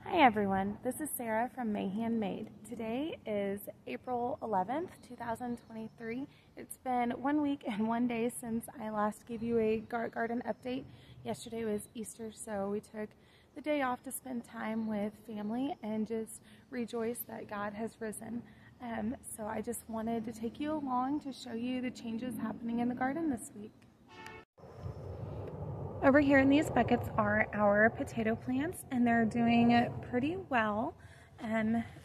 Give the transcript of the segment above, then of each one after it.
Hi everyone, this is Sarah from May Handmade. Today is April 11th, 2023. It's been 1 week and 1 day since I last gave you a garden update. Yesterday was Easter, so we took the day off to spend time with family and just rejoice that God has risen. So I just wanted to take you along to show you the changes happening in the garden this week. Over here in these buckets are our potato plants, and they're doing pretty well.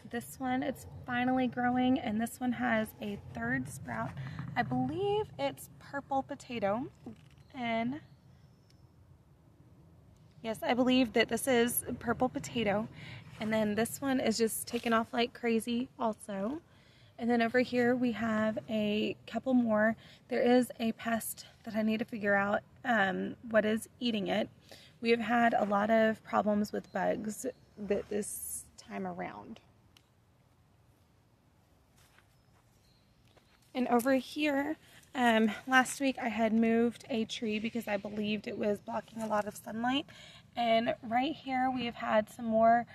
This one, it's finally growing, and this one has a third sprout. I believe it's purple potato, and yes, I believe that this is purple potato. And then this one is just taking off like crazy also. And then over here we have a couple more. There is a pest that I need to figure out what is eating it. We have had a lot of problems with bugs this time around. And over here, last week I had moved a tree because I believed it was blocking a lot of sunlight. And right here we have had some more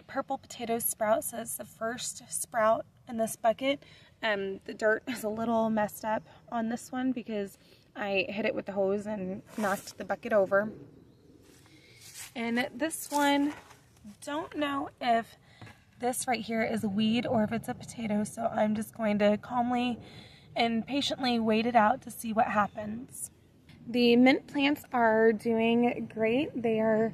purple potato sprouts. So it's the first sprout in this bucket. The dirt is a little messed up on this one because I hit it with the hose and knocked the bucket over. And this one, don't know if this right here is a weed or if it's a potato, so I'm just going to calmly and patiently wait it out to see what happens. The mint plants are doing great. They are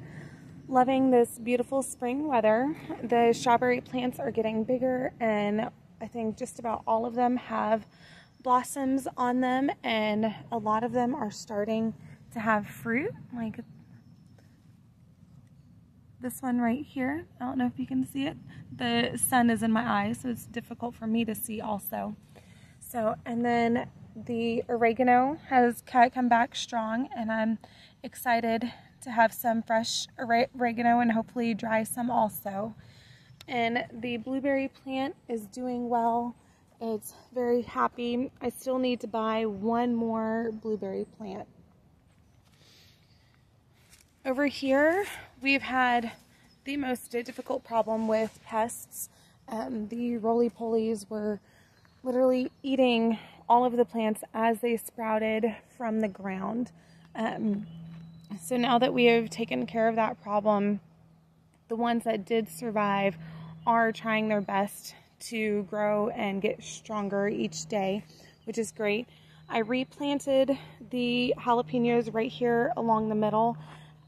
loving this beautiful spring weather. The strawberry plants are getting bigger, and I think just about all of them have blossoms on them, and a lot of them are starting to have fruit, like this one right here. I don't know if you can see it. The sun is in my eyes, so it's difficult for me to see also. So, and then the oregano has come back strong, and I'm excited to have some fresh oregano and hopefully dry some also. And the blueberry plant is doing well. It's very happy. I still need to buy one more blueberry plant. Over here, we've had the most difficult problem with pests. The roly-polies were literally eating all of the plants as they sprouted from the ground. So now that we have taken care of that problem, the ones that did survive are trying their best to grow and get stronger each day, which is great. I replanted the jalapenos right here along the middle.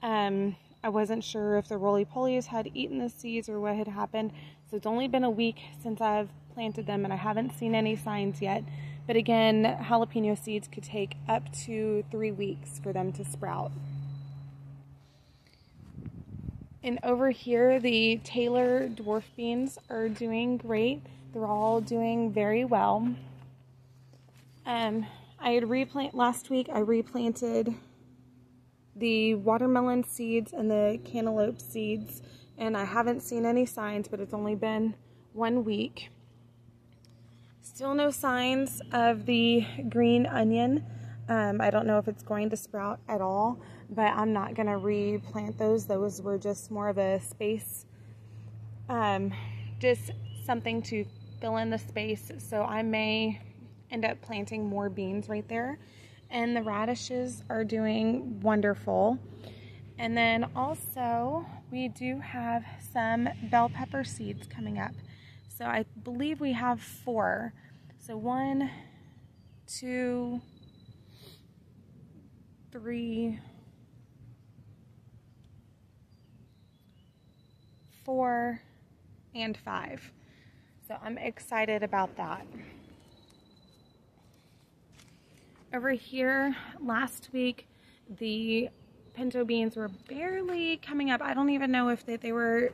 I wasn't sure if the roly-polies had eaten the seeds or what had happened. So it's only been a week since I've planted them and I haven't seen any signs yet. But again, jalapeno seeds could take up to 3 weeks for them to sprout. And over here, the Taylor dwarf beans are doing great. They're all doing very well. I had last week I replanted the watermelon seeds and the cantaloupe seeds, and I haven't seen any signs, but it's only been 1 week. Still no signs of the green onion. I don't know if it's going to sprout at all, but I'm not going to replant those. Those were just more of a space, just something to fill in the space. So I may end up planting more beans right there. And the radishes are doing wonderful. And then also we do have some bell pepper seeds coming up. So I believe we have 4. So 1, 2, 3, 4, and 5. So I'm excited about that. Over here, last week, the pinto beans were barely coming up. I don't even know if they were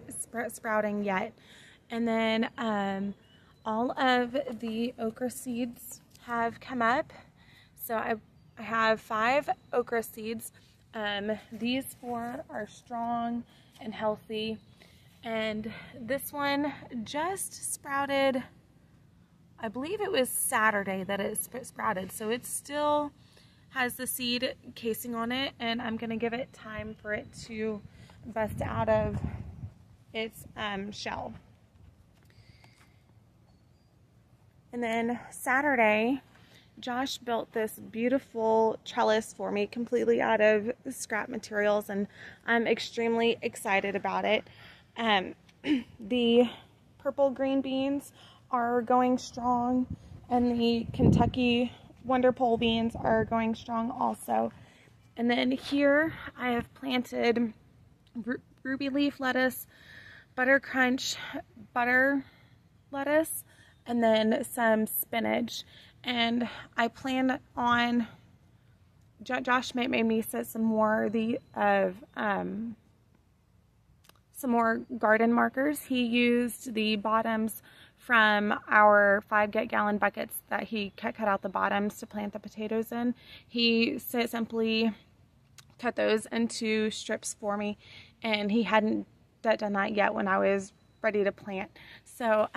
sprouting yet. And then all of the okra seeds have come up. So I have 5 okra seeds. These 4 are strong and healthy. And this one just sprouted, I believe it was Saturday that it sprouted. So it still has the seed casing on it, and I'm going to give it time for it to bust out of its shell. And then Saturday, Josh built this beautiful trellis for me completely out of scrap materials, and I'm extremely excited about it. The purple green beans are going strong, and the Kentucky Wonder Pole beans are going strong also. And then here I have planted ruby leaf lettuce, butter crunch, butter lettuce, and then some spinach. And I plan on, Josh made me set some more some more garden markers. He used the bottoms from our 5-gallon buckets that he cut out the bottoms to plant the potatoes in. He simply cut those into strips for me, and he hadn't done that yet when I was ready to plant. So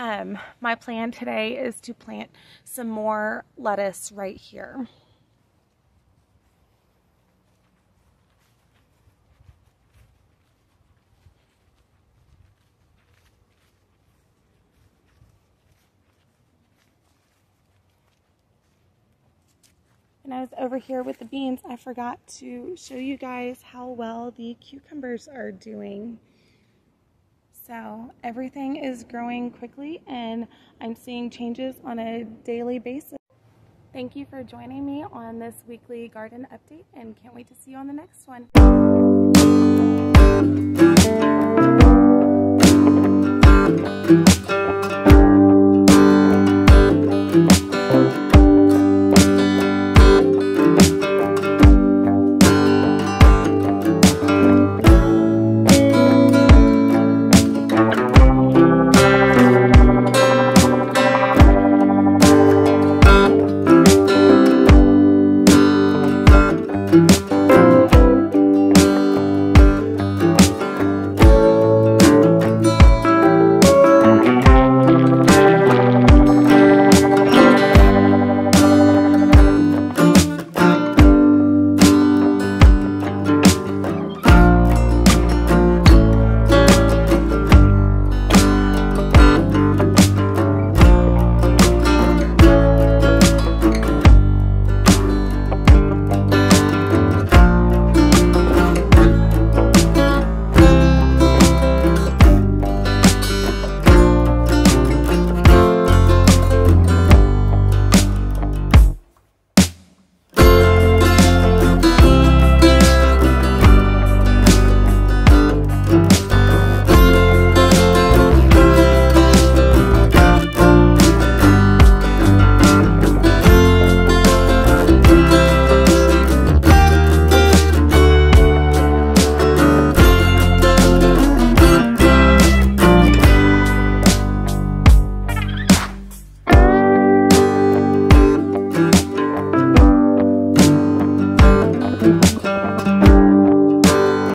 my plan today is to plant some more lettuce right here. And I was over here with the beans, I forgot to show you guys how well the cucumbers are doing. So everything is growing quickly, and I'm seeing changes on a daily basis. Thank you for joining me on this weekly garden update, and can't wait to see you on the next one.